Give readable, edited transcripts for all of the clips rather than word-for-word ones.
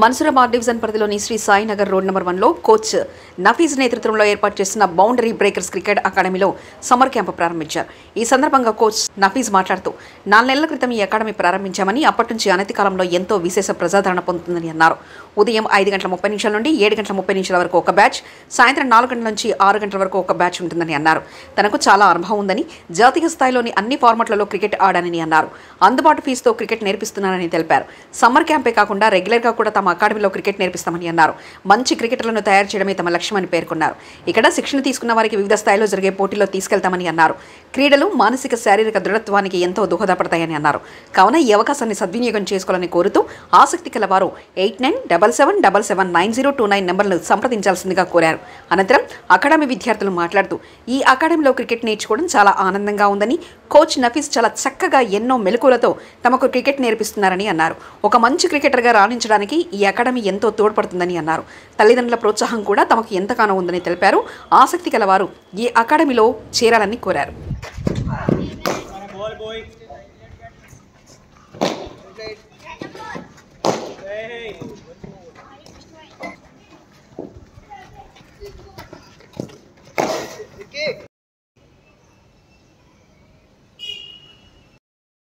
Mansoorabad division పరిధిలోని Sri Sai Nagar road number 1లో coach Nafees నేతృత్వంలో ఏర్పాటు చేసిన బౌండరీ బ్రేకర్స్ క్రికెట్ అకాడమీలో సమ్మర్ క్యాంపు ప్రారంభించారు. ఈ సందర్భంగా కోచ్ నఫీజ్ మాట్లాడుతూ 4 నెలల క్రితం ఈ అకాడమీ ప్రారంభించామని, అప్పటి నుంచి అనతి కాలంలో ఎంతో విశేష ప్రజాదరణ పొందుతుందని అన్నారు. ఉదయం 5:30 నుండి 7:30 వరకు ఒక బ్యాచ్, సాయంత్రం 4 గంటల నుంచి 6 గంటల వరకు ఒక బ్యాచ్ ఉంటుందని అన్నారు. తనకు చాలా అనుభవం ఉందని, జాతీయ స్థాయిలోని అన్ని ఫార్మాట్లలో క్రికెట్ ఆడానని అన్నారు. అందుబాటు ఫీజుతో క్రికెట్ నేర్పిస్తున్నానని తెలిపారు. సమ్మర్ క్యాంపే కాకుండా రెగ్యులర్గా కూడా తమ అకాడమీలో క్రికెట్ నేర్పిస్తామని అన్నారు. మంచి క్రికెటర్లను తయారు చేయడమే తమ లక్ష్యమని పేర్కొన్నారు. ఇక్కడ శిక్షణ తీసుకున్న వారికి వివిధ స్థాయిలో జరిగే పోటీల్లో తీసుకెళ్తామని అన్నారు. క్రీడలు మానసిక శారీరక దృఢత్వానికి ఎంతో దోహదపడతాయని అన్నారు. కావున ఈ అవకాశాన్ని సద్వినియోగం చేసుకోవాలని కోరుతూ ఆసక్తి కల వారు 8977779029 నెంబర్ను సంప్రదించాల్సిందిగా కోరారు. అనంతరం అకాడమీ విద్యార్థులు మాట్లాడుతూ ఈ అకాడమీలో క్రికెట్ నేర్చుకోవడం చాలా ఆనందంగా ఉందని, కోచ్ నఫీజ్ చాలా చక్కగా ఎన్నో మెలకువలతో తమకు క్రికెట్ నేర్పిస్తున్నారని అన్నారు. ఒక మంచి క్రికెటర్గా రాణించడానికి ఈ అకాడమీ ఎంతో తోడ్పడుతుందని అన్నారు. తల్లిదండ్రుల ప్రోత్సాహం కూడా తమకు ఎంతగానో ఉందని తెలిపారు. ఆసక్తి కలవారు ఈ అకాడమీలో చేరాలని కోరారు.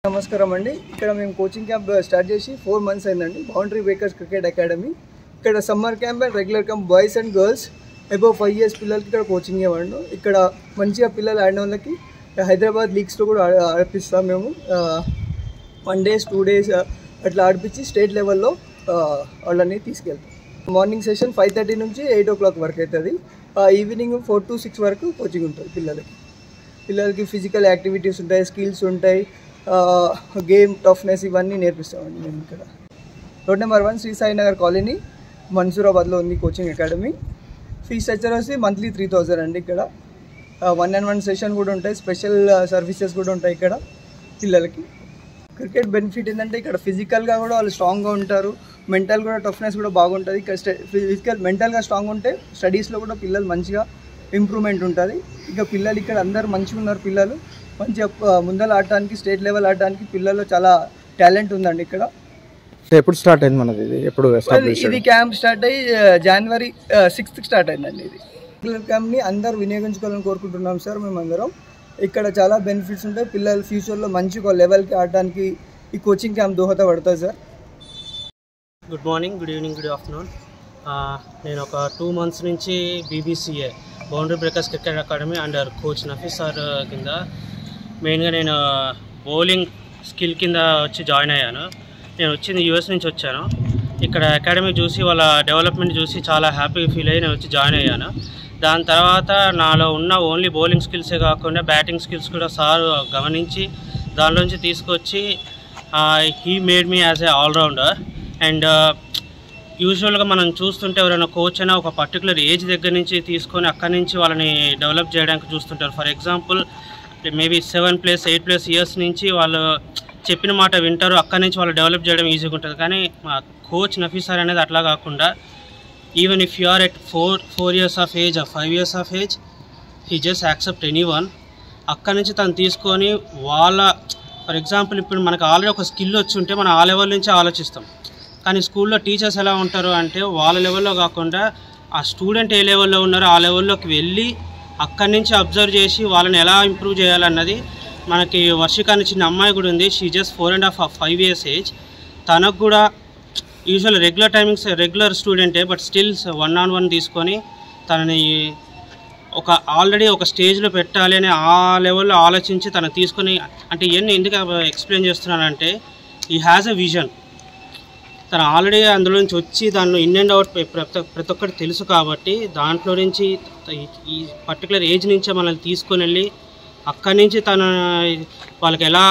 నమస్కారం అండి. ఇక్కడ మేము కోచింగ్ క్యాంప్ స్టార్ట్ చేసి 4 months అయిందండి. Boundary breakers cricket academy. ఇక్కడ summer camp and regular camp boys and girls above 5 years పిల్లలకి ఇక్కడ కోచింగ్ ఇవ్వండి. ఇక్కడ మంచిగా పిల్లలు ఆడిన వాళ్ళకి హైదరాబాద్ లీగ్స్లో కూడా ఆడిపిస్తాం మేము. 1 days 2 days అట్లా ఆడిపించి స్టేట్ లెవెల్లో వాళ్ళని తీసుకెళ్తాం. మార్నింగ్ సెషన్ 5:30 నుంచి 8 o'clock వరకు అవుతుంది. ఈవినింగ్ 4 to 6 వరకు కోచింగ్ ఉంటుంది. పిల్లలకి ఫిజికల్ యాక్టివిటీస్ ఉంటాయి, స్కిల్స్ ఉంటాయి, గేమ్ టఫ్నెస్ ఇవన్నీ నేర్పిస్తామండి మేము. ఇక్కడ road number 1 Sri Sai Nagar colony మన్సూరాబాద్లో ఉంది కోచింగ్ అకాడమీ. ఫీజ్ స్ట్రక్చర్ వచ్చి మంత్లీ 3000 అండి. ఇక్కడ 1-on-1 సెషన్ కూడా ఉంటాయి, స్పెషల్ సర్వీసెస్ కూడా ఉంటాయి. ఇక్కడ పిల్లలకి క్రికెట్ బెనిఫిట్ ఏంటంటే ఇక్కడ ఫిజికల్గా కూడా వాళ్ళు స్ట్రాంగ్గా ఉంటారు, మెంటల్ కూడా టఫ్నెస్ కూడా బాగుంటుంది. ఇక్కడ మెంటల్గా స్ట్రాంగ్ ఉంటే స్టడీస్లో కూడా పిల్లలు మంచిగా ఇంప్రూవ్మెంట్ ఉంటుంది. ఇక పిల్లలు ఇక్కడ అందరు మంచిగా ఉన్నారు. పిల్లలు మంచిగా ముందర ఆడటానికి, స్టేట్ లెవెల్ ఆడటానికి పిల్లల్లో చాలా టాలెంట్ ఉందండి. ఇక్కడ ఎప్పుడు స్టార్ట్ అయింది మనది? ఇది క్యాంప్ స్టార్ట్ అయ్యి January 6th స్టార్ట్ అయిందండి. ఇది రెగ్యులర్ క్యాంప్ని అందరూ వినియోగించుకోవాలని కోరుకుంటున్నాం సార్. మేమందరం ఇక్కడ చాలా బెనిఫిట్స్ ఉంటాయి. పిల్లలు ఫ్యూచర్లో మంచి ఒక లెవెల్కి ఆడటానికి ఈ కోచింగ్ క్యాంప్ దోహదపడుతుంది sir. Good morning, good evening, good afternoon. నేను ఒక 2 months నుంచి BBCA boundary breakers cricket academy under coach Nafees sir కింద మెయిన్గా నేను బౌలింగ్ స్కిల్ కింద వచ్చి జాయిన్ అయ్యాను. నేను వచ్చింది US నుంచి వచ్చాను. ఇక్కడ అకాడమీ చూసి వాళ్ళ డెవలప్మెంట్ చూసి చాలా హ్యాపీ ఫీల్ అయ్యి నేను వచ్చి జాయిన్ అయ్యాను. దాని తర్వాత నాలో ఉన్న ఓన్లీ బౌలింగ్ స్కిల్సే కాకుండా బ్యాటింగ్ స్కిల్స్ కూడా సార్ గమనించి దానిలోంచి తీసుకొచ్చి he made me as a allrounder. And యూజువల్గా మనం చూస్తుంటే ఎవరైనా కోచ్ అయినా ఒక పర్టికులర్ ఏజ్ దగ్గర నుంచి తీసుకొని అక్కడి నుంచి వాళ్ళని డెవలప్ చేయడానికి చూస్తుంటారు. ఫర్ ఎగ్జాంపుల్ మేబీ 7+8+ years నుంచి వాళ్ళు చెప్పిన మాట వింటారు, అక్కడి నుంచి వాళ్ళు డెవలప్ చేయడం ఈజీగా ఉంటుంది. కానీ మా కోచ్ నఫీజ్ సార్ అనేది అట్లా కాకుండా even if you are at 4 years of age or 5 years of age, he just accept anyone. అక్కడి నుంచి తను తీసుకొని వాళ్ళ ఫర్ ఎగ్జాంపుల్ ఇప్పుడు మనకు ఆల్రెడీ ఒక స్కిల్ వచ్చి ఉంటే మనం ఆ లెవెల్ నుంచి ఆలోచిస్తాం. కానీ స్కూల్లో టీచర్స్ ఎలా ఉంటారు అంటే వాళ్ళ లెవెల్లో కాకుండా ఆ స్టూడెంట్ ఏ లెవెల్లో ఉన్నారో ఆ లెవెల్లోకి వెళ్ళి అక్కడి నుంచి అబ్జర్వ్ చేసి వాళ్ళని ఎలా ఇంప్రూవ్ చేయాలన్నది. మనకి వర్షికాని చిన్న అమ్మాయి కూడా ఉంది. She just 4.5 years age. తనకు కూడా యూజువల్ రెగ్యులర్ టైమింగ్స్ రెగ్యులర్ స్టూడెంటే, బట్ స్టిల్ 1-on-1 తీసుకొని తనని ఆల్రెడీ ఒక స్టేజ్లో పెట్టాలి అని ఆ లెవెల్లో ఆలోచించి తను తీసుకొని, అంటే ఇవన్నీ ఎందుకు ఎక్స్ప్లెయిన్ చేస్తున్నానంటే ఈ హ్యాజ్ ఎ విజన్. తను ఆల్రెడీ అందులో నుంచి వచ్చి దానిలో ఇన్ అండ్ అవుట్ ప్రతి ఒక్కటి తెలుసు కాబట్టి దాంట్లో నుంచి ఈ పర్టికులర్ ఏజ్ నుంచే మనల్ని తీసుకొని వెళ్ళి అక్కడి నుంచి తన వాళ్ళకి ఎలా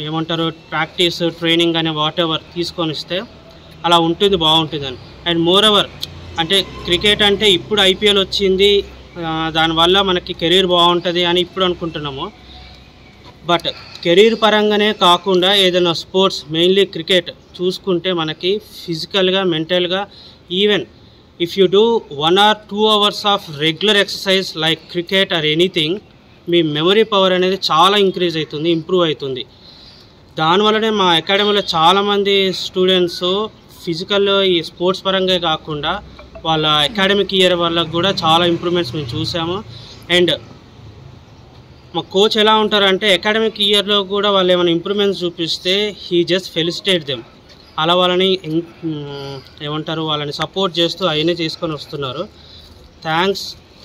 ఏమంటారు ప్రాక్టీస్ ట్రైనింగ్ అనే వాట్ ఎవర్ తీసుకొని ఇస్తే అలా ఉంటుంది, బాగుంటుందని. అండ్ మోర్ ఎవర్ అంటే క్రికెట్ అంటే ఇప్పుడు IPL వచ్చింది, దానివల్ల మనకి కెరీర్ బాగుంటుంది అని ఇప్పుడు అనుకుంటున్నాము. బట్ కెరీర్ పరంగానే కాకుండా ఏదైనా స్పోర్ట్స్ మెయిన్లీ క్రికెట్ చూసుకుంటే మనకి ఫిజికల్గా మెంటల్గా even if you do 1 or 2 hours of regular exercise like cricket or anything, me memory power అనేది చాలా ఇంక్రీజ్ అవుతుంది, ఇంప్రూవ్ అవుతుంది. దానివల్లనే మా అకాడమీలో చాలామంది స్టూడెంట్స్ ఫిజికల్ ఈ స్పోర్ట్స్ పరంగా కాకుండా వాళ్ళ అకాడమిక్ ఇయర్ వాళ్ళకు కూడా చాలా ఇంప్రూవ్మెంట్స్ మేము చూసాము. అండ్ మా కోచ్ ఎలా ఉంటారంటే అకాడమిక్ ఇయర్లో కూడా వాళ్ళు ఏమైనా ఇంప్రూవ్మెంట్స్ చూపిస్తే హీ జస్ట్ ఫెలిసిటేట్ దెమ్. అలా వాళ్ళని ఏమంటారు, వాళ్ళని సపోర్ట్ చేస్తూ అవన్నీ చేసుకొని వస్తున్నారు.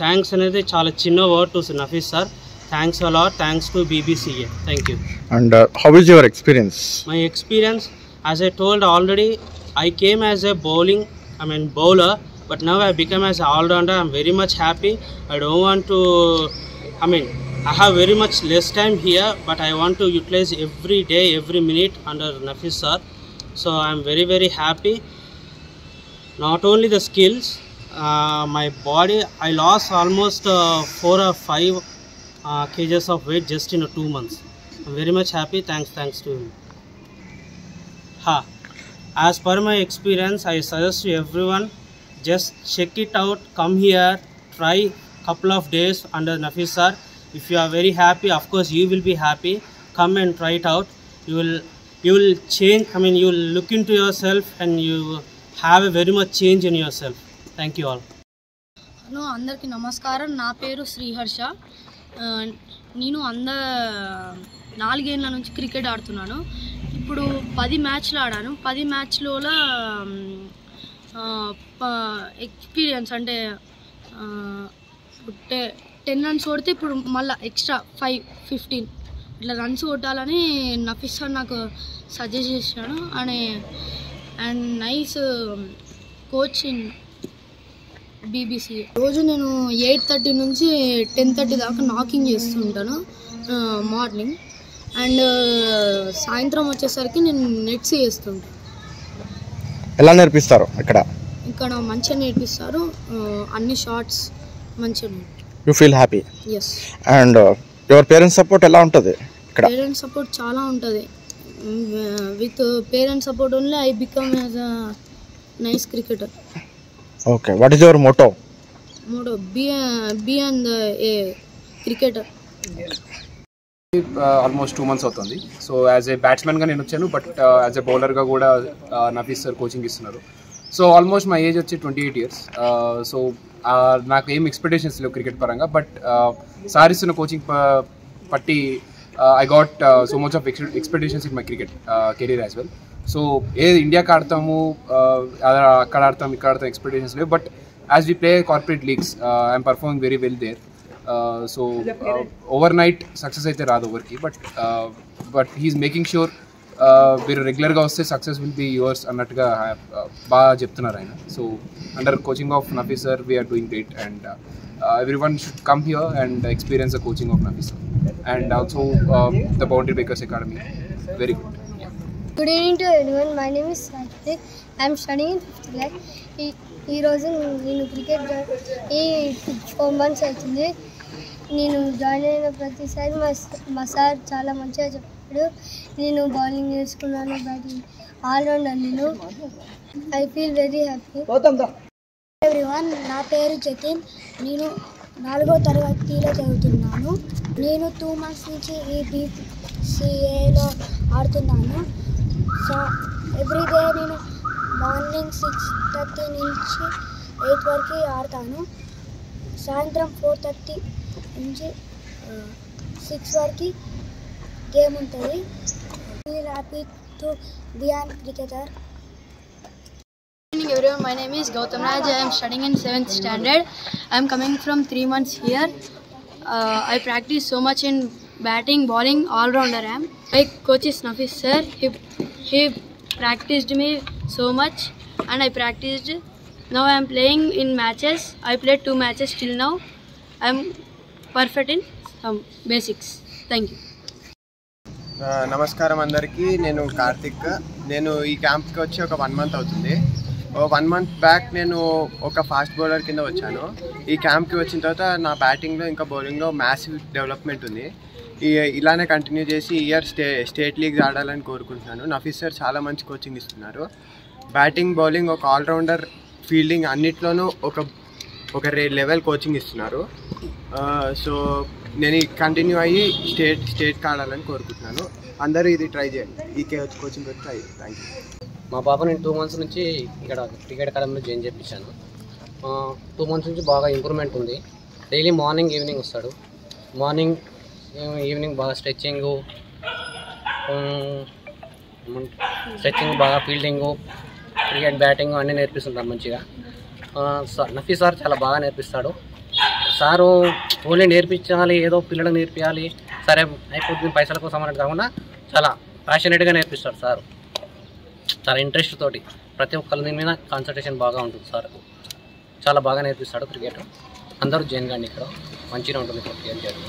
థ్యాంక్స్ అనేది చాలా చిన్న word to Nafees sir. Thanks a lot. Thanks to BBCA. Thank you. And how is your experience? My experience, as I told already, I came as a bowler, but now I become as an all-rounder. I'm very much happy. I don't want to, I have very much less time here, but I want to utilize every day, every minute under Nafis sir. So I'm very, very happy. Not only the skills, my body, I lost almost 4 or 5 kgs of weight just in 2 months. I'm very much happy. Thanks to him. As per my experience, I suggest to everyone, just check it out, come here, try couple of days under Nafis sir. If you are very happy, of course you will be happy. Come and try it out. You will change, you will look into yourself and you have a very much change in yourself. Thank you all. Hello, అందరికీ నమస్కారం. నా పేరు శ్రీహర్ష. నేను 4 ఏళ్ళ నుంచి cricket ఆడుతున్నాను. ఇప్పుడు 10 మ్యాచ్లు ఆడాను. 10 మ్యాచ్లో ఎక్స్పీరియన్స్ అంటే 10 రన్స్ కొడితే ఇప్పుడు మళ్ళీ ఎక్స్ట్రా 5-15 ఇట్లా రన్స్ కొట్టాలని నఫీస్ సార్ నాకు సజెస్ట్ చేశాడు. And nice coach in BBCA. రోజు నేను 8:30 నుంచి 10:30 దాకా నాకింగ్ చేస్తుంటాను మార్నింగ్. అండ్ సాయంత్రం వచ్చేసరికి నేను నెట్స్ చేస్తుంటాను. ఎలా నేర్పిస్తారు ఇక్కడ? ఇక్కడ మంచిగా నేర్పిస్తారు. అన్ని షార్ట్స్ మంచిగా. You feel happy? Yes. And your parents support ఎలా ఉంటుంది ఇక్కడ? పేరెంట్స్ సపోర్ట్ చాలా ఉంటుంది. With parents support only I become as a nice cricketer. Okay, what is your motto? Be and a cricketer. Almost 2 months అవుతుంది. So as a బ్యాట్స్మెన్గా నేను వచ్చాను, but as a బౌలర్గా కూడా నఫీస్ సార్ కోచింగ్ ఇస్తున్నారు. So almost మా age వచ్చి 28 years. So నాకు ఏం ఎక్స్పెక్టేషన్స్ లేవు క్రికెట్ పరంగా, బట్ సార్ ఇస్తున్న కోచింగ్ పట్టి I got so much of expectations in my cricket career as well. So ఇండియాకి ఆడతాము, అక్కడ ఆడతాం, ఇక్కడ ఆడతాం ఎక్స్పెక్టేషన్స్ లేవు. But as we play corporate leagues I'm performing very well there. So overnight success అయితే రాదు ఎవరికి, బట్ హీఈస్ మేకింగ్ షూర్ మీరు రెగ్యులర్గా వస్తే సక్సెస్ విల్ బి యువర్స్ అన్నట్టుగా బాగా చెప్తున్నారు ఆయన. So under coaching of Nafees sir we're doing great, and everyone should come here and experience the coaching of Nafis and also the Boundary Breakers Academy. Very good. Yeah. Good evening to everyone. My name is Sathik. I am studying in 5th class. ఈ రోజు నేను cricket 4 months అవుతుంది. నేను join అయిన ప్రతిసారి మా sir చాలా మంచిగా చెప్పాడు. నేను బౌలింగ్ నేర్చుకున్నాను, బ్యాటింగ్ ఆల్రౌండర్. నేను I feel very happy. Everyone, నా పేరు జతిన్. నేను 4వ తరగతిలో చదువుతున్నాను. నేను 2 months నుంచి ఈ BBCAలో ఆడుతున్నాను. సో ఎవ్రీడే నేను మార్నింగ్ 6:30 నుంచి 8 వరకు ఆడతాను. సాయంత్రం 4:30 నుంచి 6 వరకు గేమ్ ఉంటుంది. Feel happy to be an cricketer. Good evening everyone, my name is Gautam Raj. I am studying in 7th standard. I am coming from 3 months here. I practice so much in batting, bowling, all-rounder I am. My coach is Nafis sir. He practiced me so much and I practiced. Now I am playing in matches. I played 2 matches till now. I am perfect in some basics. Thank you. నమస్కారం అందరికీ. నేను కార్తిక్. నేను ఈ క్యాంప్కి వచ్చి ఒక 1 month అవుతుంది. 1 month back నేను ఒక ఫాస్ట్ బౌలర్ కింద వచ్చాను. ఈ క్యాంప్కి వచ్చిన తర్వాత నా బ్యాటింగ్లో ఇంకా బౌలింగ్లో మ్యాసివ్ డెవలప్మెంట్ ఉంది. ఇలానే కంటిన్యూ చేసి ఇయర్ స్టేట్ లీగ్స్ ఆడాలని కోరుకుంటున్నాను. నఫీస్ సార్ చాలా మంచి కోచింగ్ ఇస్తున్నారు. బ్యాటింగ్, బౌలింగ్, ఒక ఆల్రౌండర్, ఫీల్డింగ్ అన్నిట్లోనూ ఒక లెవెల్ కోచింగ్ ఇస్తున్నారు. సో నేను కంటిన్యూ అయ్యి స్టేట్కి ఆడాలని కోరుకుంటున్నాను. అందరూ ఇది ట్రై చేయండి. ఈ కోచింగ్ వచ్చి ట్రై చేయండి. Thank you. మా బాబు నేను 2 మంత్స్ నుంచి ఇక్కడ క్రికెట్ అకాడమీలో జాయిన్ చేయించాను. 2 మంత్స్ నుంచి బాగా ఇంప్రూవ్మెంట్ ఉంది. డైలీ మార్నింగ్ ఈవినింగ్ వస్తాడు. మార్నింగ్ ఈవినింగ్ బాగా స్ట్రెచ్చింగ్ బాగా ఫీల్డింగు, క్రికెట్ బ్యాటింగ్ అన్నీ నేర్పిస్తుంటారు మంచిగా. నఫీస్ సార్ చాలా బాగా నేర్పిస్తాడు. సారు ఓన్లీ నేర్పించాలి, ఏదో పిల్లలకు నేర్పించాలి, సరే అయిపోతుంది పైసల కోసం అన్నట్టు కాకుండా చాలా ప్యాషనేట్గా నేర్పిస్తాడు సార్. చాలా ఇంట్రెస్ట్ తోటి ప్రతి ఒక్కరి దీని మీద కాన్సన్ట్రేషన్ బాగా ఉంటుంది సార్. చాలా బాగా నేర్పిస్తాడు క్రికెట్. అందరూ జాయిన్ కాండి, ఇక్కడ మంచిగా ఉంటుంది క్రికెట్ చేయడం.